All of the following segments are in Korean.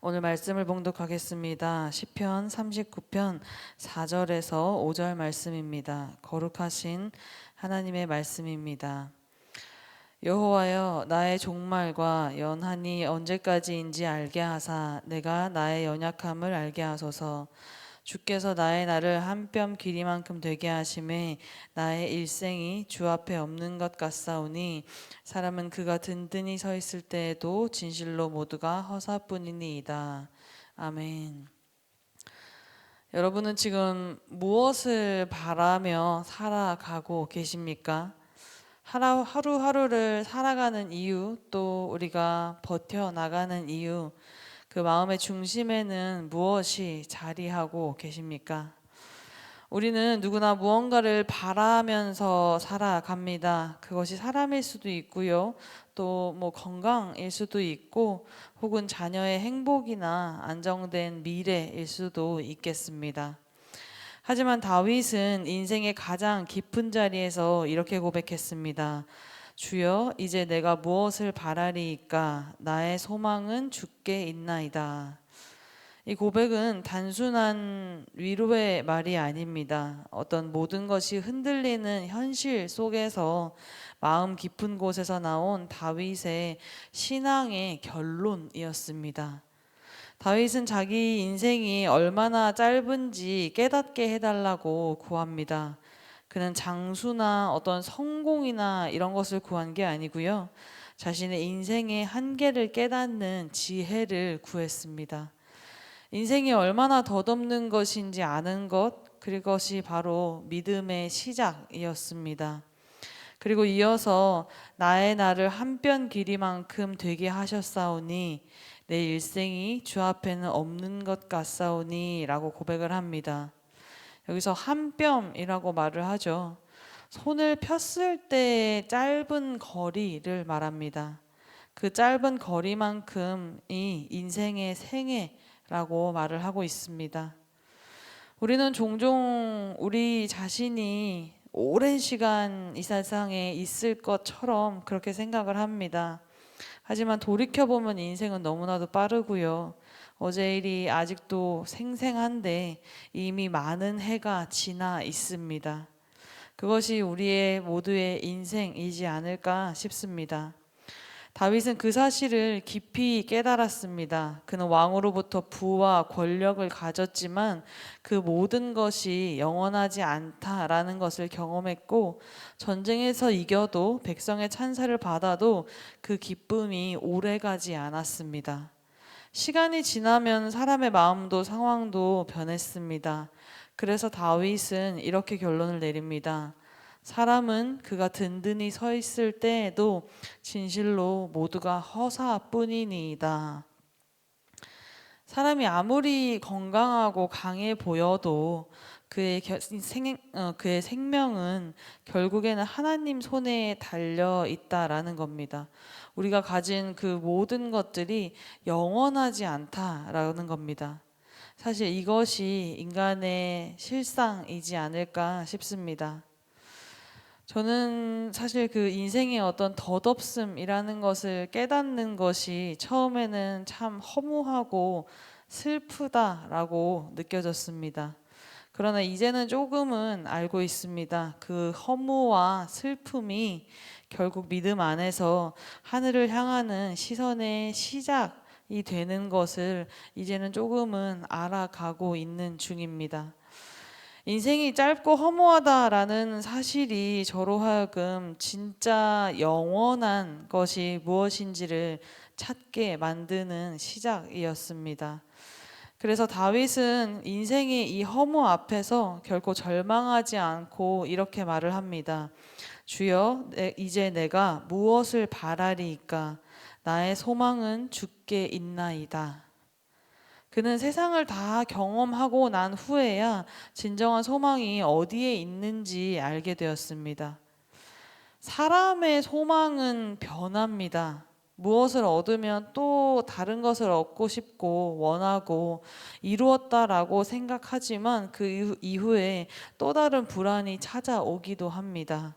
오늘 말씀을 봉독하겠습니다. 시편 39편 4절에서 5절 말씀입니다. 거룩하신 하나님의 말씀입니다. 여호와여, 나의 종말과 연한이 언제까지인지 알게 하사 내가 나의 연약함을 알게 하소서. 주께서 나의 날을 한 뼘 길이만큼 되게 하심에 나의 일생이 주 앞에 없는 것 같사오니 사람은 그가 든든히 서 있을 때에도 진실로 모두가 허사뿐이니이다. 아멘. 여러분은 지금 무엇을 바라며 살아가고 계십니까? 하루하루를 살아가는 이유, 또 우리가 버텨나가는 이유, 그 마음의 중심에는 무엇이 자리하고 계십니까? 우리는 누구나 무언가를 바라면서 살아갑니다. 그것이 사람일 수도 있고요. 또 건강일 수도 있고, 혹은 자녀의 행복이나 안정된 미래일 수도 있겠습니다. 하지만 다윗은 인생의 가장 깊은 자리에서 이렇게 고백했습니다. 주여, 이제 내가 무엇을 바라리이까? 나의 소망은 주께 있나이다. 이 고백은 단순한 위로의 말이 아닙니다. 어떤 모든 것이 흔들리는 현실 속에서 마음 깊은 곳에서 나온 다윗의 신앙의 결론이었습니다. 다윗은 자기 인생이 얼마나 짧은지 깨닫게 해달라고 구합니다. 그는 장수나 어떤 성공이나 이런 것을 구한 게 아니고요. 자신의 인생의 한계를 깨닫는 지혜를 구했습니다. 인생이 얼마나 덧없는 것인지 아는 것, 그것이 바로 믿음의 시작이었습니다. 그리고 이어서 나의 날을 한 뼘 길이만큼 되게 하셨사오니 내 일생이 주 앞에는 없는 것 같사오니 라고 고백을 합니다. 여기서 한 뼘이라고 말을 하죠. 손을 폈을 때의 짧은 거리를 말합니다. 그 짧은 거리만큼이 인생의 생애라고 말을 하고 있습니다. 우리는 종종 우리 자신이 오랜 시간 이 세상에 있을 것처럼 그렇게 생각을 합니다. 하지만 돌이켜보면 인생은 너무나도 빠르고요. 어제 일이 아직도 생생한데 이미 많은 해가 지나 있습니다. 그것이 우리의 모두의 인생이지 않을까 싶습니다. 다윗은 그 사실을 깊이 깨달았습니다. 그는 왕으로부터 부와 권력을 가졌지만 그 모든 것이 영원하지 않다라는 것을 경험했고, 전쟁에서 이겨도 백성의 찬사를 받아도 그 기쁨이 오래가지 않았습니다. 시간이 지나면 사람의 마음도 상황도 변했습니다. 그래서 다윗은 이렇게 결론을 내립니다. 사람은 그가 든든히 서 있을 때에도 진실로 모두가 허사뿐이니이다. 사람이 아무리 건강하고 강해 보여도 그의 생명은 결국에는 하나님 손에 달려 있다라는 겁니다. 우리가 가진 그 모든 것들이 영원하지 않다라는 겁니다. 사실 이것이 인간의 실상이지 않을까 싶습니다. 저는 사실 그 인생의 어떤 덧없음이라는 것을 깨닫는 것이 처음에는 참 허무하고 슬프다라고 느껴졌습니다. 그러나 이제는 조금은 알고 있습니다. 그 허무와 슬픔이 결국 믿음 안에서 하늘을 향하는 시선의 시작이 되는 것을 이제는 조금은 알아가고 있는 중입니다. 인생이 짧고 허무하다라는 사실이 저로 하여금 진짜 영원한 것이 무엇인지를 찾게 만드는 시작이었습니다. 그래서 다윗은 인생의 이 허무 앞에서 결코 절망하지 않고 이렇게 말을 합니다. 주여, 이제 내가 무엇을 바라리이까? 나의 소망은 주께 있나이다. 그는 세상을 다 경험하고 난 후에야 진정한 소망이 어디에 있는지 알게 되었습니다. 사람의 소망은 변합니다. 무엇을 얻으면 또 다른 것을 얻고 싶고 원하고 이루었다라고 생각하지만 그 이후에 또 다른 불안이 찾아오기도 합니다.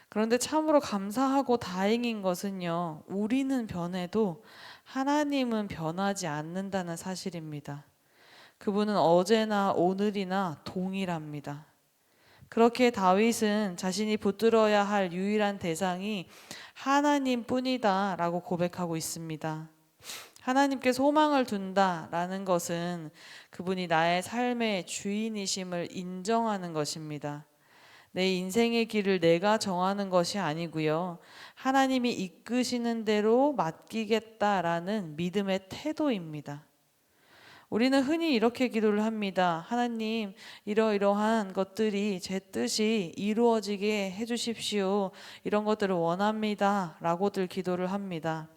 그런데 참으로 감사하고 다행인 것은요, 우리는 변해도 하나님은 변하지 않는다는 사실입니다. 그분은 어제나 오늘이나 동일합니다. 그렇게 다윗은 자신이 붙들어야 할 유일한 대상이 하나님뿐이다 라고 고백하고 있습니다. 하나님께 소망을 둔다라는 것은 그분이 나의 삶의 주인이심을 인정하는 것입니다. 내 인생의 길을 내가 정하는 것이 아니고요. 하나님이 이끄시는 대로 맡기겠다라는 믿음의 태도입니다. 우리는 흔히 이렇게 기도를 합니다. 하나님, 이러이러한 것들이 제 뜻이 이루어지게 해주십시오. 이런 것들을 원합니다. 라고들 기도를 합니다.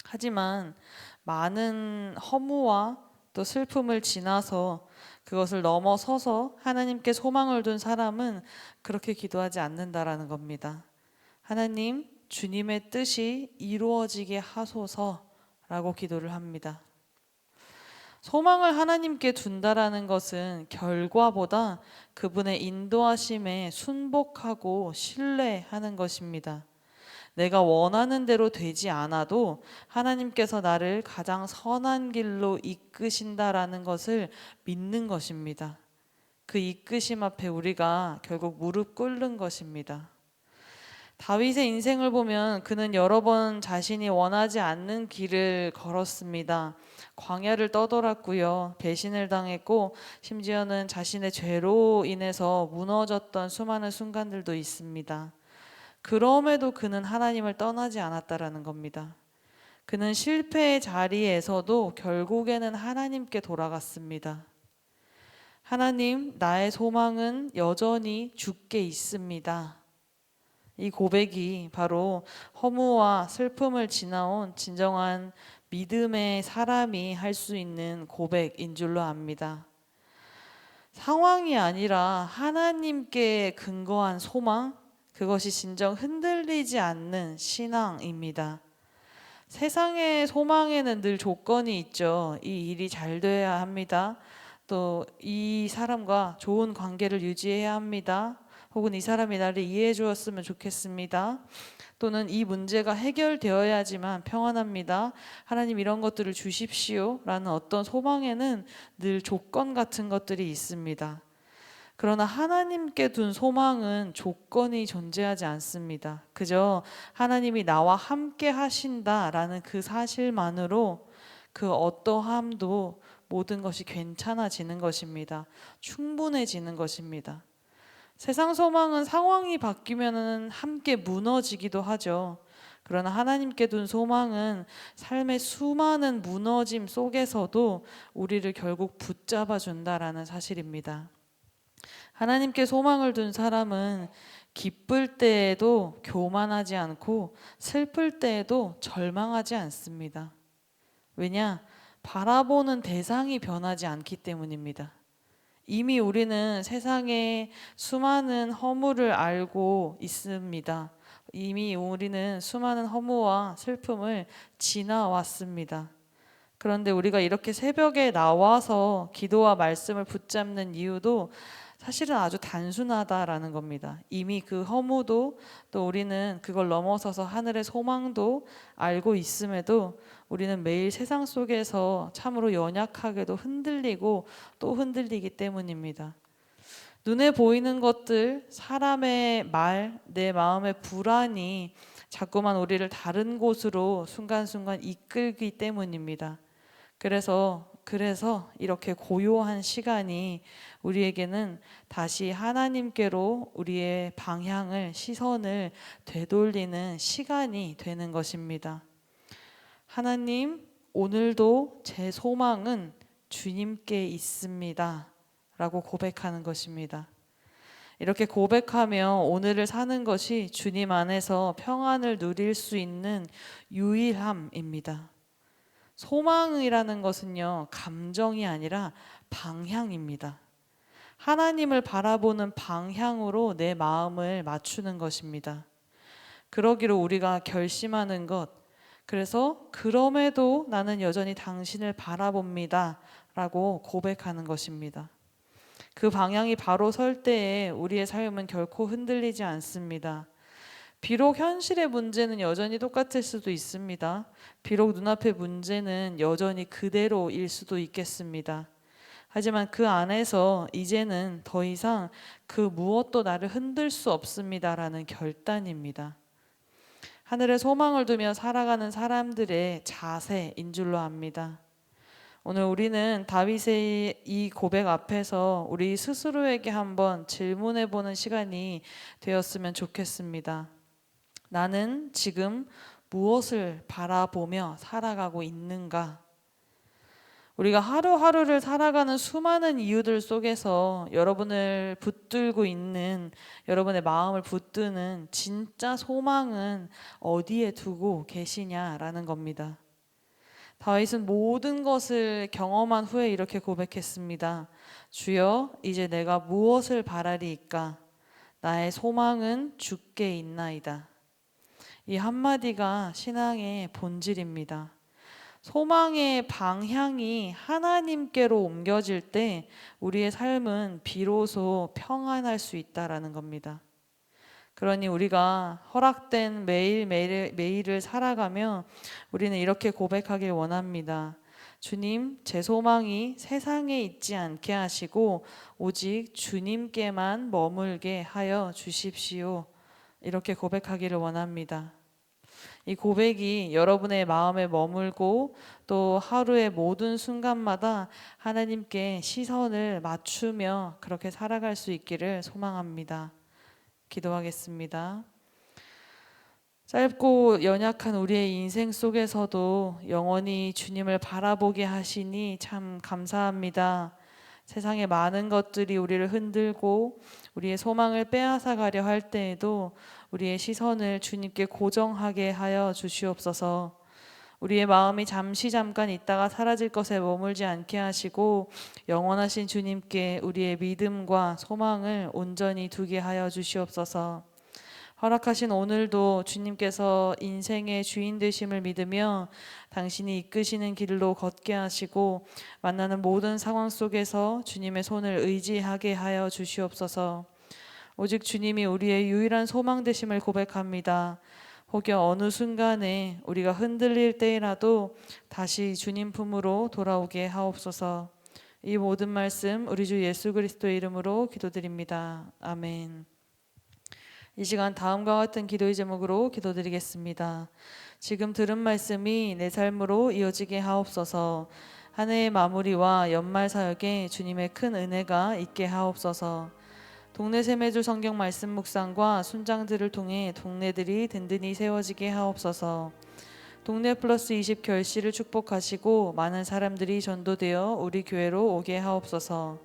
하지만 많은 허무와 또 슬픔을 지나서 그것을 넘어서서 하나님께 소망을 둔 사람은 그렇게 기도하지 않는다라는 겁니다. 하나님, 주님의 뜻이 이루어지게 하소서라고 기도를 합니다. 소망을 하나님께 둔다라는 것은 결과보다 그분의 인도하심에 순복하고 신뢰하는 것입니다. 내가 원하는 대로 되지 않아도 하나님께서 나를 가장 선한 길로 이끄신다라는 것을 믿는 것입니다. 그 이끄심 앞에 우리가 결국 무릎 꿇는 것입니다. 다윗의 인생을 보면 그는 여러 번 자신이 원하지 않는 길을 걸었습니다. 광야를 떠돌았고요. 배신을 당했고 심지어는 자신의 죄로 인해서 무너졌던 수많은 순간들도 있습니다. 그럼에도 그는 하나님을 떠나지 않았다라는 겁니다. 그는 실패의 자리에서도 결국에는 하나님께 돌아갔습니다. 하나님, 나의 소망은 여전히 주께 있습니다. 이 고백이 바로 허무와 슬픔을 지나온 진정한 믿음의 사람이 할 수 있는 고백인 줄로 압니다. 상황이 아니라 하나님께 근거한 소망, 그것이 진정 흔들리지 않는 신앙입니다. 세상의 소망에는 늘 조건이 있죠. 이 일이 잘 돼야 합니다. 또 이 사람과 좋은 관계를 유지해야 합니다. 혹은 이 사람이 나를 이해해 주었으면 좋겠습니다. 또는 이 문제가 해결되어야지만 평안합니다. 하나님 이런 것들을 주십시오. 라는 어떤 소망에는 늘 조건 같은 것들이 있습니다. 그러나 하나님께 둔 소망은 조건이 존재하지 않습니다. 그저 하나님이 나와 함께 하신다라는 그 사실만으로 그 어떠함도 모든 것이 괜찮아지는 것입니다. 충분해지는 것입니다. 세상 소망은 상황이 바뀌면 함께 무너지기도 하죠. 그러나 하나님께 둔 소망은 삶의 수많은 무너짐 속에서도 우리를 결국 붙잡아 준다라는 사실입니다. 하나님께 소망을 둔 사람은 기쁠 때에도 교만하지 않고 슬플 때에도 절망하지 않습니다. 왜냐? 바라보는 대상이 변하지 않기 때문입니다. 이미 우리는 세상의 수많은 허물을 알고 있습니다. 이미 우리는 수많은 허무와 슬픔을 지나왔습니다. 그런데 우리가 이렇게 새벽에 나와서 기도와 말씀을 붙잡는 이유도 사실은 아주 단순하다라는 겁니다. 이미 그 허무도 또 우리는 그걸 넘어서서 하늘의 소망도 알고 있음에도 우리는 매일 세상 속에서 참으로 연약하게도 흔들리고 또 흔들리기 때문입니다. 눈에 보이는 것들, 사람의 말, 내 마음의 불안이 자꾸만 우리를 다른 곳으로 순간순간 이끌기 때문입니다. 그래서 이렇게 고요한 시간이 우리에게는 다시 하나님께로 우리의 방향을, 시선을 되돌리는 시간이 되는 것입니다. 하나님, 오늘도 제 소망은 주님께 있습니다. 라고 고백하는 것입니다. 이렇게 고백하며 오늘을 사는 것이 주님 안에서 평안을 누릴 수 있는 유일함입니다. 소망이라는 것은요, 감정이 아니라 방향입니다. 하나님을 바라보는 방향으로 내 마음을 맞추는 것입니다. 그러기로 우리가 결심하는 것, 그래서 그럼에도 나는 여전히 당신을 바라봅니다. 라고 고백하는 것입니다. 그 방향이 바로 설 때에 우리의 삶은 결코 흔들리지 않습니다. 비록 현실의 문제는 여전히 똑같을 수도 있습니다. 비록 눈앞의 문제는 여전히 그대로일 수도 있겠습니다. 하지만 그 안에서 이제는 더 이상 그 무엇도 나를 흔들 수 없습니다라는 결단입니다. 하늘에 소망을 두며 살아가는 사람들의 자세인 줄로 압니다. 오늘 우리는 다윗의 이 고백 앞에서 우리 스스로에게 한번 질문해 보는 시간이 되었으면 좋겠습니다. 나는 지금 무엇을 바라보며 살아가고 있는가? 우리가 하루하루를 살아가는 수많은 이유들 속에서 여러분을 붙들고 있는, 여러분의 마음을 붙드는 진짜 소망은 어디에 두고 계시냐라는 겁니다. 다윗은 모든 것을 경험한 후에 이렇게 고백했습니다. 주여, 이제 내가 무엇을 바라리이까? 나의 소망은 주께 있나이다. 이 한마디가 신앙의 본질입니다. 소망의 방향이 하나님께로 옮겨질 때 우리의 삶은 비로소 평안할 수 있다라는 겁니다. 그러니 우리가 허락된 매일을 살아가며 우리는 이렇게 고백하길 원합니다. 주님, 제 소망이 세상에 있지 않게 하시고 오직 주님께만 머물게 하여 주십시오. 이렇게 고백하기를 원합니다. 이 고백이 여러분의 마음에 머물고 또 하루의 모든 순간마다 하나님께 시선을 맞추며 그렇게 살아갈 수 있기를 소망합니다. 기도하겠습니다. 짧고 연약한 우리의 인생 속에서도 영원히 주님을 바라보게 하시니 참 감사합니다. 세상의 많은 것들이 우리를 흔들고 우리의 소망을 빼앗아 가려 할 때에도 우리의 시선을 주님께 고정하게 하여 주시옵소서. 우리의 마음이 잠깐 있다가 사라질 것에 머물지 않게 하시고 영원하신 주님께 우리의 믿음과 소망을 온전히 두게 하여 주시옵소서. 허락하신 오늘도 주님께서 인생의 주인 되심을 믿으며 당신이 이끄시는 길로 걷게 하시고 만나는 모든 상황 속에서 주님의 손을 의지하게 하여 주시옵소서. 오직 주님이 우리의 유일한 소망 되심을 고백합니다. 혹여 어느 순간에 우리가 흔들릴 때라도 다시 주님 품으로 돌아오게 하옵소서. 이 모든 말씀 우리 주 예수 그리스도의 이름으로 기도드립니다. 아멘. 이 시간 다음과 같은 기도의 제목으로 기도드리겠습니다. 지금 들은 말씀이 내 삶으로 이어지게 하옵소서. 한 해의 마무리와 연말 사역에 주님의 큰 은혜가 있게 하옵소서. 동네 세매주 성경 말씀 묵상과 순장들을 통해 동네들이 든든히 세워지게 하옵소서. 동네 플러스 20 결실을 축복하시고 많은 사람들이 전도되어 우리 교회로 오게 하옵소서.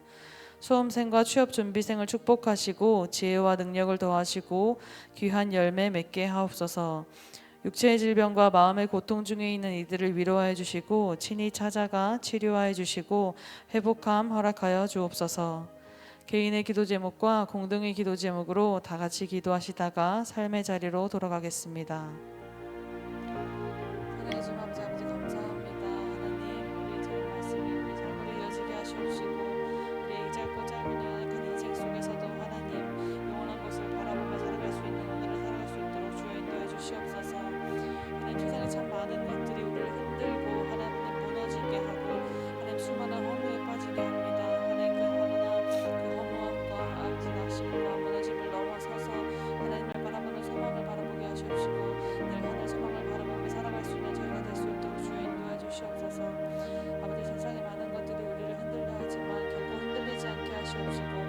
수험생과 취업 준비생을 축복하시고 지혜와 능력을 더하시고 귀한 열매 맺게 하옵소서. 육체의 질병과 마음의 고통 중에 있는 이들을 위로하여 주시고 친히 찾아가 치료하여 주시고 회복함 허락하여 주옵소서. 개인의 기도 제목과 공동의 기도 제목으로 다 같이 기도하시다가 삶의 자리로 돌아가겠습니다. 하나님 주 아버지 감사합니다. 하나님 우리의 들은 말씀이 우리 삶으로 이어지게 하시옵시고 우리의 이 짧고 짧은 연약한 인생 속에서도 하나님 영원한 것을 바라보며 살아갈 수 있는 오늘을 살아갈 수 있도록 주여 인도해 주시옵소서. 하나님 세상에 참 많은 것들이 우리를 흔들고 하나님 무너지게 하고 하나님 수많은 허무에 빠지게 합니다. 하나님 그 허무함과 아버지 낙심과 무너짐을 넘어서서 하나님을 바라보는 소망을 바라보게 하시옵시고 늘 하늘 소망을 바라보며 살아갈 수 있는 저희가 될 수 있도록 주여 인도해 주시옵소서. 아버지 세상에 많은 것들이 우리를 흔들려 하지만 결코 흔들리지 않게 하시옵시고